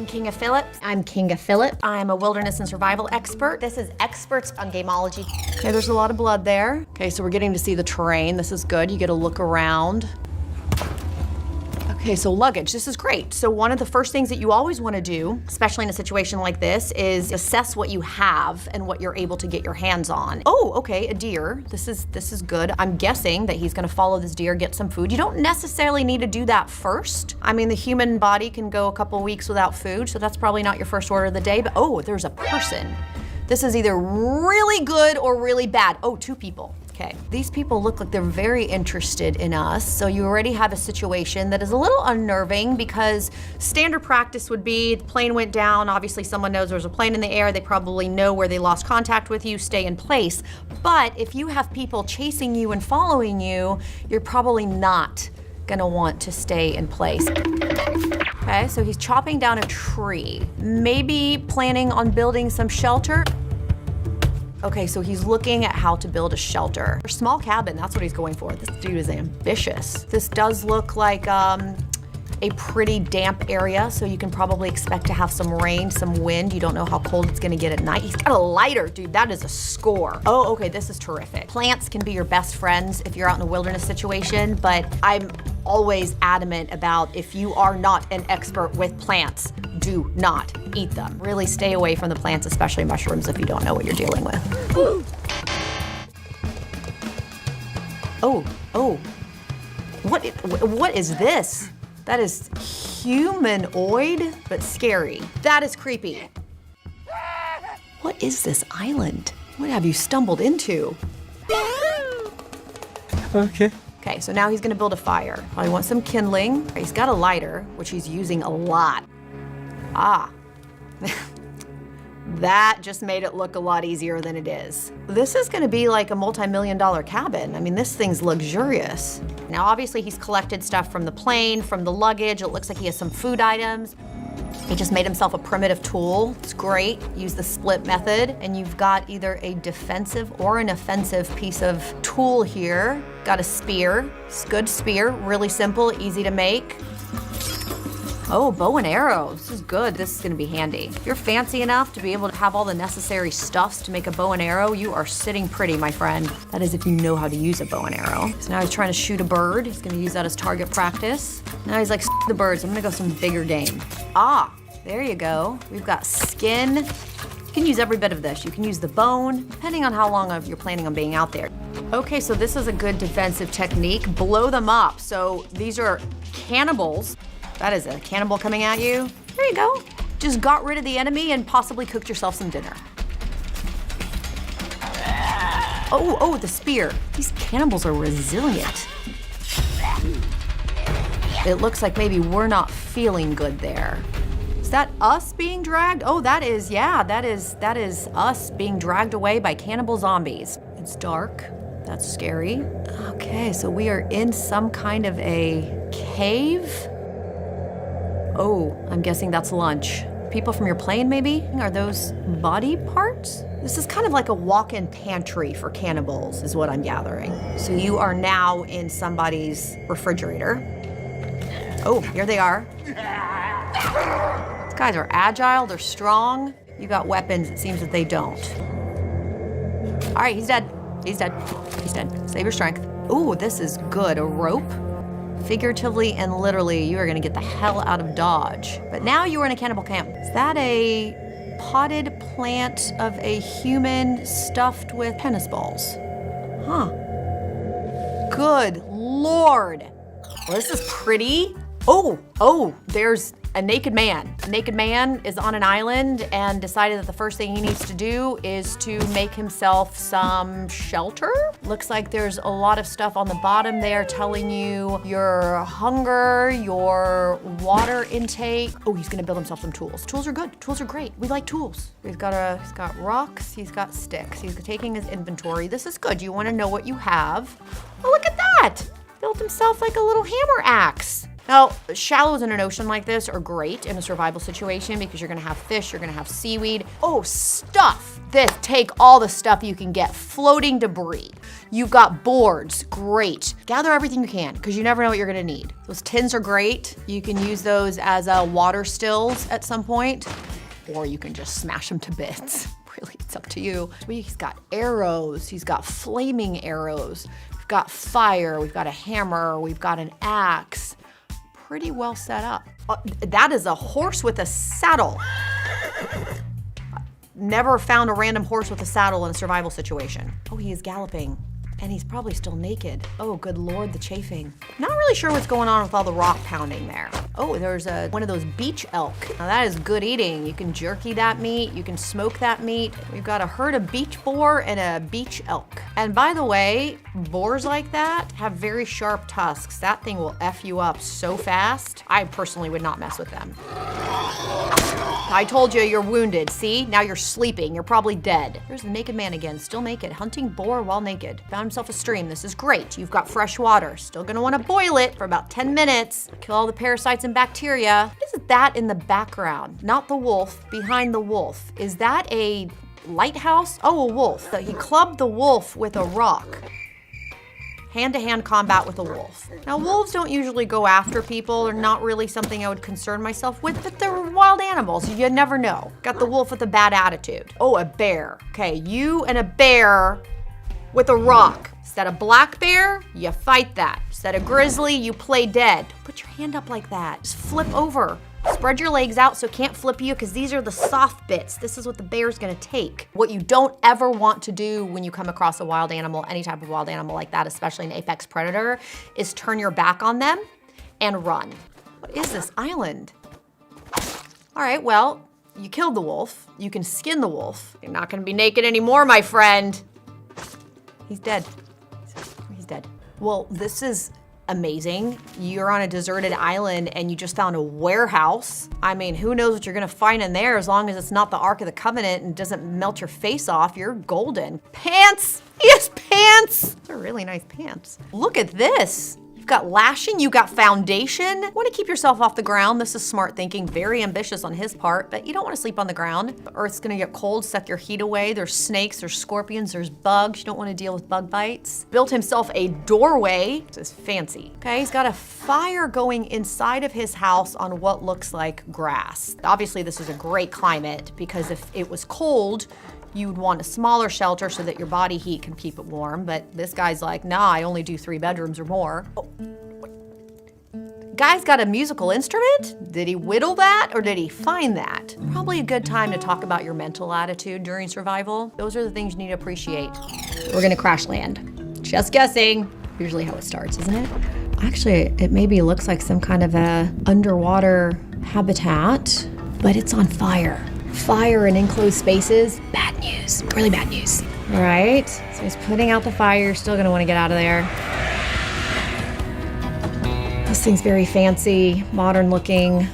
Kinga Phillips. I'm Kinga Phillips. I'm a wilderness and survival expert. This is Experts on Gamology. Okay, there's a lot of blood there. Okay, so we're getting to see the terrain. This is good. You get a look around. Okay, so luggage, this is great. So one of the first things that you always want to do, especially in a situation like this, is assess what you have and what you're able to get your hands on. Oh, okay, a deer. This is good. I'm guessing that he's gonna follow this deer, get some food. You don't necessarily need to do that first. I mean, the human body can go a couple weeks without food, so that's probably not your first order of the day, but oh, there's a person. This is either really good or really bad. Oh, 2 people. Okay, these people look like they're very interested in us, so you already have a situation that is a little unnerving because standard practice would be the plane went down, obviously someone knows there's a plane in the air, they probably know where they lost contact with you, stay in place. But if you have people chasing you and following you, you're probably not gonna want to stay in place. Okay, so he's chopping down a tree, maybe planning on building some shelter. Okay, so he's looking at how to build a shelter. A small cabin, that's what he's going for. This dude is ambitious. This does look like a pretty damp area, so you can probably expect to have some rain, some wind. You don't know how cold it's gonna get at night. He's got a lighter, dude, that is a score. Oh, okay, this is terrific. Plants can be your best friends if you're out in a wilderness situation, but I'm always adamant about if you are not an expert with plants, do not eat them. Really stay away from the plants, especially mushrooms, if you don't know what you're dealing with. Ooh. Oh, what is this? That is humanoid, but scary. That is creepy. What is this island? What have you stumbled into? Okay. Okay, so now he's gonna build a fire. Probably wants some kindling. He's got a lighter, which he's using a lot. Ah. That just made it look a lot easier than it is. This is gonna be like a multi-million-dollar cabin. I mean, this thing's luxurious. Now, obviously, he's collected stuff from the plane, from the luggage. It looks like he has some food items. He just made himself a primitive tool. It's great. Use the split method, and you've got either a defensive or an offensive piece of tool here. Got a spear. It's a good spear, really simple, easy to make. Oh, bow and arrow. This is good. This is gonna be handy. If you're fancy enough to be able to have all the necessary stuffs to make a bow and arrow, you are sitting pretty, my friend. That is if you know how to use a bow and arrow. So now he's trying to shoot a bird. He's gonna use that as target practice. Now he's like, the birds, I'm gonna go some bigger game. Ah, there you go. We've got skin. You can use every bit of this. You can use the bone, depending on how long you're planning on being out there. Okay, so this is a good defensive technique. Blow them up. So these are cannibals. That is a cannibal coming at you. There you go. Just got rid of the enemy and possibly cooked yourself some dinner. Oh, the spear. These cannibals are resilient. It looks like maybe we're not feeling good there. Is that us being dragged? Oh, that is us being dragged away by cannibal zombies. It's dark. That's scary. Okay, so we are in some kind of a cave. Oh, I'm guessing that's lunch. People from your plane, maybe? Are those body parts? This is kind of like a walk-in pantry for cannibals, is what I'm gathering. So you are now in somebody's refrigerator. Oh, here they are. These guys are agile, they're strong. You got weapons, it seems that they don't. All right, he's dead. He's dead. He's dead. Save your strength. Ooh, this is good. A rope. Figuratively and literally, you are gonna get the hell out of Dodge. But now you are in a cannibal camp. Is that a potted plant of a human stuffed with tennis balls? Huh. Good Lord. Well, this is pretty. Oh, there's a naked man. A naked man is on an island and decided that the first thing he needs to do is to make himself some shelter. Looks like there's a lot of stuff on the bottom there telling you your hunger, your water intake. Oh, he's gonna build himself some tools. Tools are good, tools are great. We like tools. He's got rocks, he's got sticks. He's taking his inventory. This is good, you wanna know what you have. Oh, look at that! Built himself like a little hammer axe. Now, shallows in an ocean like this are great in a survival situation because you're gonna have fish, you're gonna have seaweed. Oh, stuff. Take all the stuff you can get. Floating debris. You've got boards, great. Gather everything you can because you never know what you're gonna need. Those tins are great. You can use those as water stills at some point, or you can just smash them to bits. Really, it's up to you. He's got arrows, he's got flaming arrows. We've got fire, we've got a hammer, we've got an axe. Pretty well set up. That is a horse with a saddle. Never found a random horse with a saddle in a survival situation. Oh, he is galloping. And he's probably still naked. Oh, good Lord, the chafing. Not really sure what's going on with all the rock pounding there. Oh, there's one of those beach elk. Now that is good eating. You can jerky that meat, you can smoke that meat. We've got a herd of beach boar and a beach elk. And by the way, boars like that have very sharp tusks. That thing will F you up so fast. I personally would not mess with them. I told you you're wounded. See, now you're sleeping. You're probably dead. There's the naked man again, still naked, hunting boar while naked. Found himself a stream. This is great. You've got fresh water. Still gonna wanna boil it for about 10 minutes. Kill all the parasites and bacteria. What is that in the background? Not the wolf, behind the wolf. Is that a lighthouse? Oh, a wolf. He clubbed the wolf with a rock. Hand-to-hand combat with a wolf. Now, wolves don't usually go after people. They're not really something I would concern myself with, but they're wild animals. You never know. Got the wolf with a bad attitude. Oh, a bear. Okay, you and a bear with a rock. Is that a black bear? You fight that. Is that a grizzly? You play dead. Put your hand up like that. Just flip over. Spread your legs out so it can't flip you because these are the soft bits. This is what the bear's gonna take. What you don't ever want to do when you come across a wild animal, any type of wild animal like that, especially an apex predator, is turn your back on them and run. What is this island? All right, well, you killed the wolf. You can skin the wolf. You're not gonna be naked anymore, my friend. He's dead. He's dead. Well, this is amazing. You're on a deserted island and you just found a warehouse. I mean, who knows what you're gonna find in there as long as it's not the Ark of the Covenant and doesn't melt your face off. You're golden. Pants! Yes, pants! They're really nice pants. Look at this. You've got lashing, you got foundation. Want to keep yourself off the ground. This is smart thinking, very ambitious on his part, but you don't want to sleep on the ground. The earth's gonna get cold, suck your heat away. There's snakes, there's scorpions, there's bugs. You don't want to deal with bug bites. Built himself a doorway. This is fancy. Okay, he's got a fire going inside of his house on what looks like grass. Obviously, this is a great climate because if it was cold, you'd want a smaller shelter so that your body heat can keep it warm, but this guy's like, nah, I only do 3 bedrooms or more. Oh. Guy's got a musical instrument? Did he whittle that or did he find that? Probably a good time to talk about your mental attitude during survival. Those are the things you need to appreciate. We're gonna crash land. Just guessing. Usually how it starts, isn't it? Actually, it maybe looks like some kind of a underwater habitat, but it's on fire. Fire in enclosed spaces, bad news, really bad news. All right, so he's putting out the fire. You're still gonna wanna get out of there. This thing's very fancy, modern looking.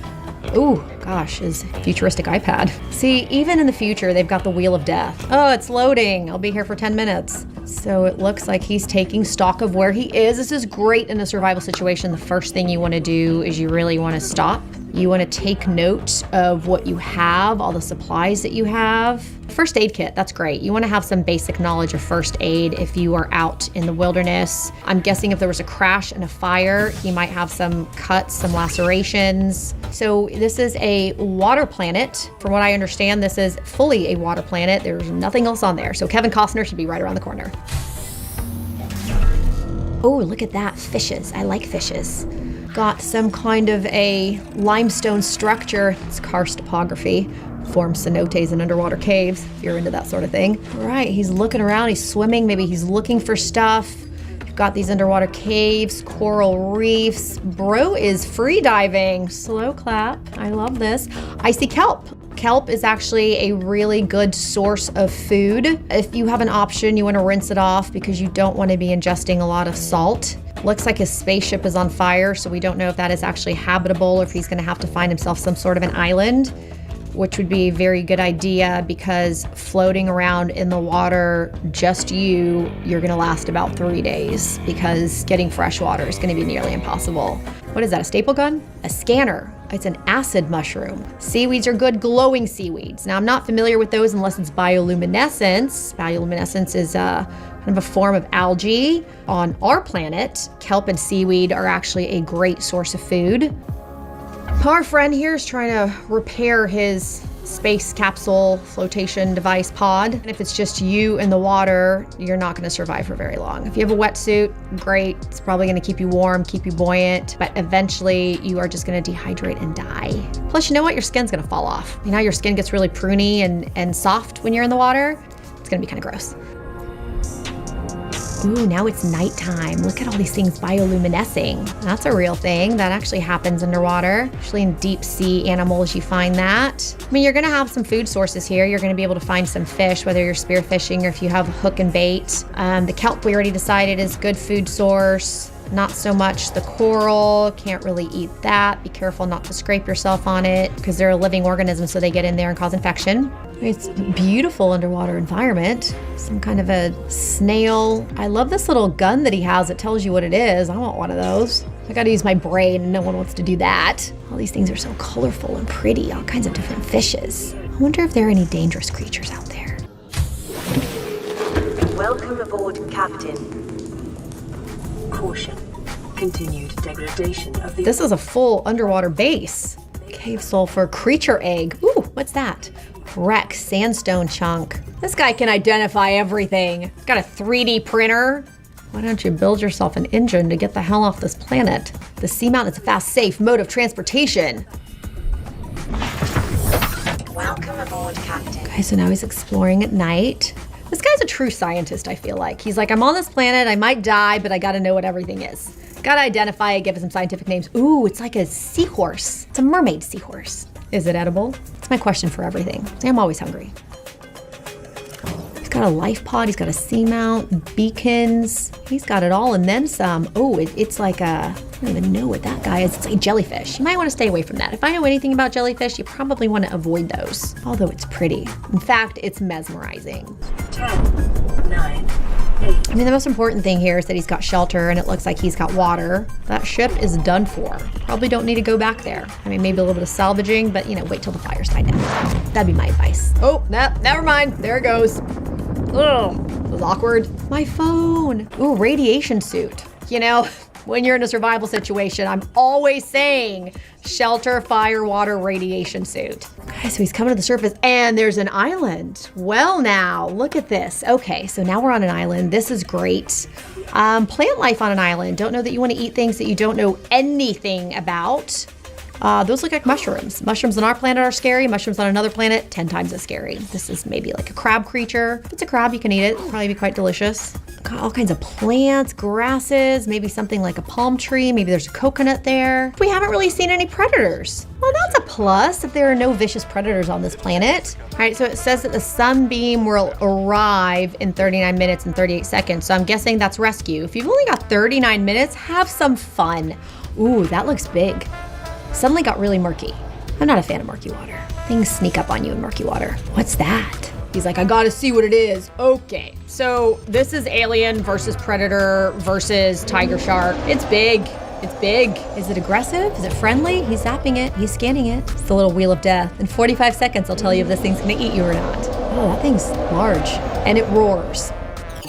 Ooh, gosh, his futuristic iPad. See, even in the future, they've got the Wheel of Death. Oh, it's loading. I'll be here for 10 minutes. So it looks like he's taking stock of where he is. This is great in a survival situation. The first thing you wanna do is you really wanna stop. You wanna take note of what you have, all the supplies that you have. First aid kit, that's great. You wanna have some basic knowledge of first aid if you are out in the wilderness. I'm guessing if there was a crash and a fire, he might have some cuts, some lacerations. So this is a water planet. From what I understand, this is fully a water planet. There's nothing else on there. So Kevin Costner should be right around the corner. Oh, look at that, fishes. I like fishes. Got some kind of a limestone structure. It's karst topography. Forms cenotes and underwater caves, if you're into that sort of thing. All right, he's looking around, he's swimming, maybe he's looking for stuff. You've got these underwater caves, coral reefs. Bro is free diving. Slow clap, I love this. Icy kelp. Kelp is actually a really good source of food. If you have an option, you want to rinse it off because you don't want to be ingesting a lot of salt. Looks like his spaceship is on fire, so we don't know if that is actually habitable or if he's going to have to find himself some sort of an island, which would be a very good idea because floating around in the water, just you're going to last about 3 days because getting fresh water is going to be nearly impossible. What is that, a staple gun? A scanner. It's an acid mushroom. Seaweeds are good glowing seaweeds. Now, I'm not familiar with those unless it's bioluminescence. Bioluminescence is kind of a form of algae. On our planet, kelp and seaweed are actually a great source of food. Our friend here is trying to repair his space capsule flotation device pod. And if it's just you in the water, you're not going to survive for very long. If you have a wetsuit, great. It's probably going to keep you warm, keep you buoyant, but eventually you are just going to dehydrate and die. Plus, you know what? Your skin's going to fall off. You know how your skin gets really pruny and soft when you're in the water? It's going to be kind of gross. Ooh, now it's nighttime. Look at all these things bioluminescing. That's a real thing. That actually happens underwater. Actually in deep sea animals, you find that. I mean, you're gonna have some food sources here. You're gonna be able to find some fish, whether you're spearfishing or if you have hook and bait. The kelp we already decided is good food source. Not so much the coral, can't really eat that. Be careful not to scrape yourself on it because they're a living organism, so they get in there and cause infection. It's a beautiful underwater environment. Some kind of a snail. I love this little gun that he has that tells you what it is. I want one of those. I gotta use my brain and no one wants to do that. All these things are so colorful and pretty, all kinds of different fishes. I wonder if there are any dangerous creatures out there. Welcome aboard, Captain. Caution. Continued degradation of the... This is a full underwater base. Cave sulfur, creature egg. Ooh, what's that? Wreck, sandstone chunk. This guy can identify everything. He's got a 3D printer. Why don't you build yourself an engine to get the hell off this planet? The seamount is a fast, safe mode of transportation. Welcome aboard, Captain. Okay, so now he's exploring at night. This guy's a true scientist, I feel like. He's like, I'm on this planet, I might die, but I gotta know what everything is. Gotta identify it, give it some scientific names. Ooh, it's like a seahorse. It's a mermaid seahorse. Is it edible? It's my question for everything. I'm always hungry. He's got a life pod, he's got a seamount, beacons. He's got it all and then some. Oh, it's like a, I don't even know what that guy is. It's like jellyfish. You might want to stay away from that. If I know anything about jellyfish, you probably want to avoid those. Although it's pretty. In fact, it's mesmerizing. 10, 9, 8. I mean, the most important thing here is that he's got shelter and it looks like he's got water. That ship is done for. Probably don't need to go back there. I mean, maybe a little bit of salvaging, but you know, wait till the fires die down. That'd be my advice. Oh, never mind. There it goes. Ugh, it was awkward. My phone. Ooh, radiation suit. You know, when you're in a survival situation, I'm always saying shelter, fire, water, radiation suit. Okay, so he's coming to the surface and there's an island. Well now, look at this. Okay, so now we're on an island. This is great. Plant life on an island. Don't know that you want to eat things that you don't know anything about. Those look like mushrooms. Mushrooms on our planet are scary. Mushrooms on another planet, 10 times as scary. This is maybe like a crab creature. If it's a crab, you can eat it. It'll probably be quite delicious. Got all kinds of plants, grasses, maybe something like a palm tree. Maybe there's a coconut there. We haven't really seen any predators. Well, that's a plus if there are no vicious predators on this planet. All right, so it says that the sunbeam will arrive in 39 minutes and 38 seconds. So I'm guessing that's rescue. If you've only got 39 minutes, have some fun. Ooh, that looks big. Suddenly got really murky. I'm not a fan of murky water. Things sneak up on you in murky water. What's that? He's like, I gotta see what it is. Okay, so this is alien versus predator versus tiger shark. It's big. It's big. Is it aggressive? Is it friendly? He's zapping it. He's scanning it. It's the little wheel of death. In 45 seconds, I'll tell you if this thing's gonna eat you or not. Oh, that thing's large. And it roars.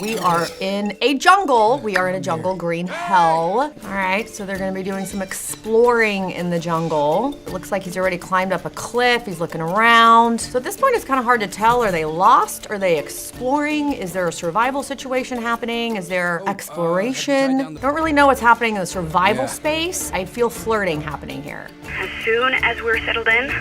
We are in a jungle. We are in a jungle, green hell. All right, so they're gonna be doing some exploring in the jungle. It looks like he's already climbed up a cliff. He's looking around. So at this point, it's kind of hard to tell. Are they lost? Are they exploring? Is there a survival situation happening? Is there exploration? Don't really know what's happening in the survival space. I feel flirting happening here. As soon as we're settled in,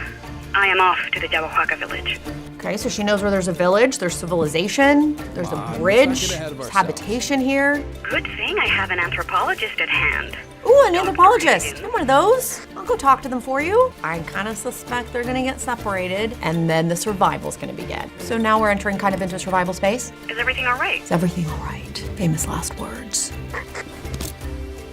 I am off to the Jawahaka village. Okay, so she knows where there's a village, there's civilization, there's a bridge, there's habitation here. Good thing I have an anthropologist at hand. Ooh, an anthropologist. I'm one of those. I'll go talk to them for you. I kind of suspect they're gonna get separated and then the survival's gonna begin. So now we're entering kind of into a survival space. Is everything all right? Is everything all right? Famous last words.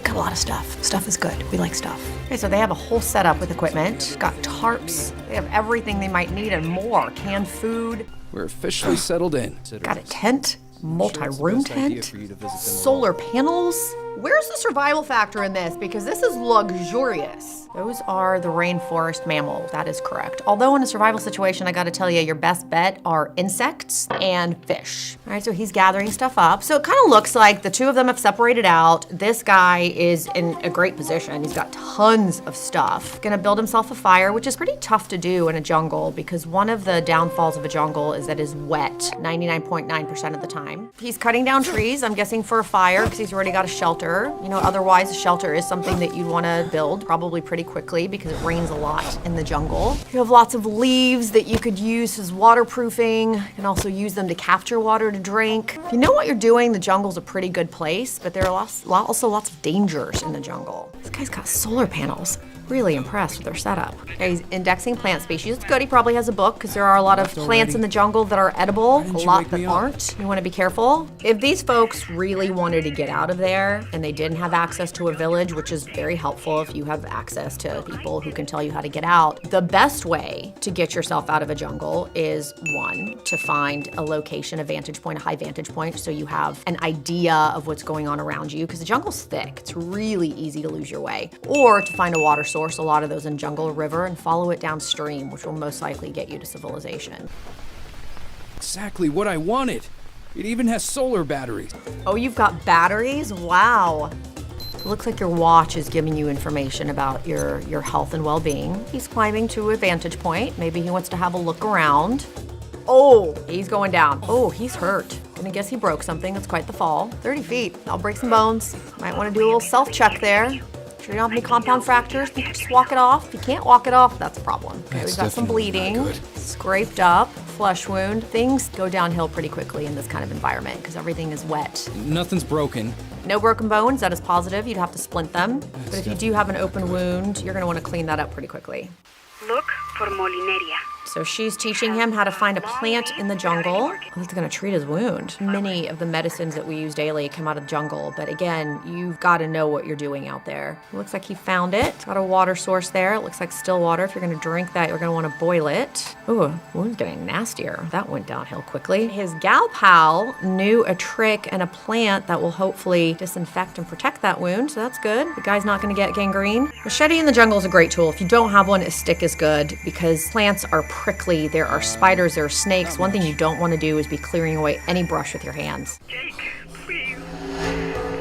Got a lot of stuff. Stuff is good. We like stuff. Okay, so they have a whole setup with equipment. Got tarps. They have everything they might need and more. Canned food. We're officially settled in. Got a tent. Multi-room tent. Solar panels. Where's the survival factor in this? Because this is luxurious. Those are the rainforest mammals, that is correct. Although in a survival situation, I gotta tell you, your best bet are insects and fish. All right, so he's gathering stuff up. So it kind of looks like the two of them have separated out. This guy is in a great position. He's got tons of stuff. Gonna build himself a fire, which is pretty tough to do in a jungle because one of the downfalls of a jungle is that it's wet 99.9% of the time. He's cutting down trees, I'm guessing for a fire because he's already got a shelter. You know, otherwise a shelter is something that you'd wanna build probably pretty quickly because it rains a lot in the jungle. You have lots of leaves that you could use as waterproofing. You can also use them to capture water to drink. If you know what you're doing, the jungle's a pretty good place, but there are also lots of dangers in the jungle. This guy's got solar panels. Really impressed with their setup. Okay, he's indexing plant species. It's good, he probably has a book because there are a lot of plants in the jungle that are edible, a lot that aren't. You wanna be careful. If these folks really wanted to get out of there and they didn't have access to a village, which is very helpful if you have access to people who can tell you how to get out, the best way to get yourself out of a jungle is one, to find a location, a vantage point, a high vantage point, so you have an idea of what's going on around you because the jungle's thick. It's really easy to lose your way. Or to find a water source, a lot of those in jungle or river, and follow it downstream, which will most likely get you to civilization. Exactly what I wanted. It even has solar batteries. Oh, you've got batteries? Wow. It looks like your watch is giving you information about your health and well-being. He's climbing to a vantage point. Maybe he wants to have a look around. Oh, he's going down. Oh, he's hurt. Gonna guess he broke something. That's quite the fall. 30 feet. I'll break some bones. Might want to do a little self-check there. Sure you don't have any compound fractures? You can just walk it off. If you can't walk it off, that's a problem. Okay, we've got some bleeding, scraped up, flesh wound. Things go downhill pretty quickly in this kind of environment because everything is wet. Nothing's broken. No broken bones, that is positive. You'd have to splint them. But if you do have an open wound, you're gonna wanna clean that up pretty quickly. Look for Molineria. So she's teaching him how to find a plant in the jungle that's gonna treat his wound. Many of the medicines that we use daily come out of the jungle, but again, you've gotta know what you're doing out there. It looks like he found it. It's got a water source there. It looks like still water. If you're gonna drink that, you're gonna wanna boil it. Ooh, wound's getting nastier. That went downhill quickly. His gal pal knew a trick and a plant that will hopefully disinfect and protect that wound, so that's good. The guy's not gonna get gangrene. Machete in the jungle is a great tool. If you don't have one, a stick is good because plants are prickly. There are spiders, there are snakes. One thing you don't want to do is be clearing away any brush with your hands. Jake, please.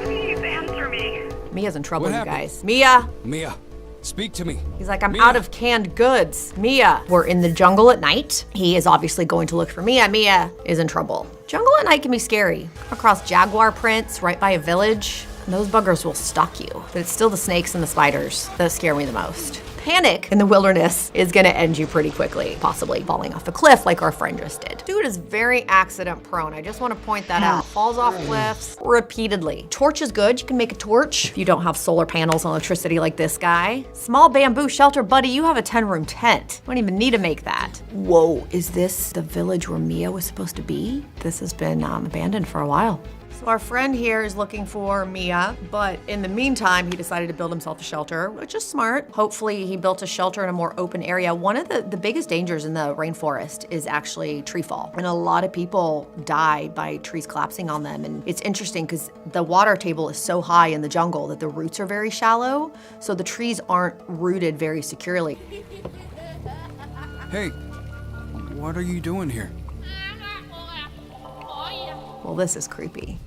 Please answer me. Mia's in trouble, What you happened? guys. Mia! Mia, speak to me. He's like, I'm Mia. out of canned goods. Mia! We're in the jungle at night. He is obviously going to look for Mia. Mia is in trouble. Jungle at night can be scary. Across jaguar prints, right by a village, and those buggers will stalk you. But it's still the snakes and the spiders that scare me the most. Panic in the wilderness is gonna end you pretty quickly, possibly falling off a cliff like our friend just did. Dude is very accident prone. I just wanna point that out. Falls off cliffs repeatedly. Torch is good, you can make a torch if you don't have solar panels and electricity like this guy. Small bamboo shelter, buddy, you have a 10-room tent. You don't even need to make that. Whoa, is this the village where Mia was supposed to be? This has been abandoned for a while. So our friend here is looking for Mia, but in the meantime, he decided to build himself a shelter, which is smart. Hopefully he built a shelter in a more open area. One of the biggest dangers in the rainforest is actually tree fall. And a lot of people die by trees collapsing on them. And it's interesting because the water table is so high in the jungle that the roots are very shallow. So the trees aren't rooted very securely. Hey, what are you doing here? Well, this is creepy.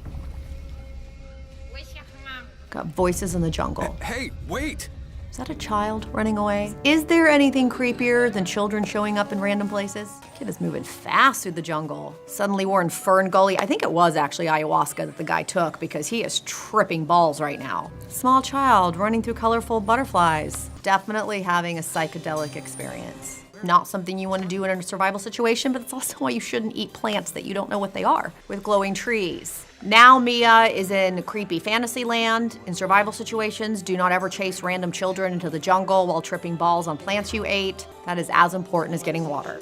Got voices in the jungle. Hey, wait! Is that a child running away? Is there anything creepier than children showing up in random places? Kid is moving fast through the jungle. Suddenly we're in Fern Gully. I think it was actually ayahuasca that the guy took because he is tripping balls right now. Small child running through colorful butterflies. Definitely having a psychedelic experience. Not something you want to do in a survival situation, but it's also why you shouldn't eat plants that you don't know what they are, with glowing trees. Now Mia is in creepy fantasy land. In survival situations, do not ever chase random children into the jungle while tripping balls on plants you ate. That is as important as getting water.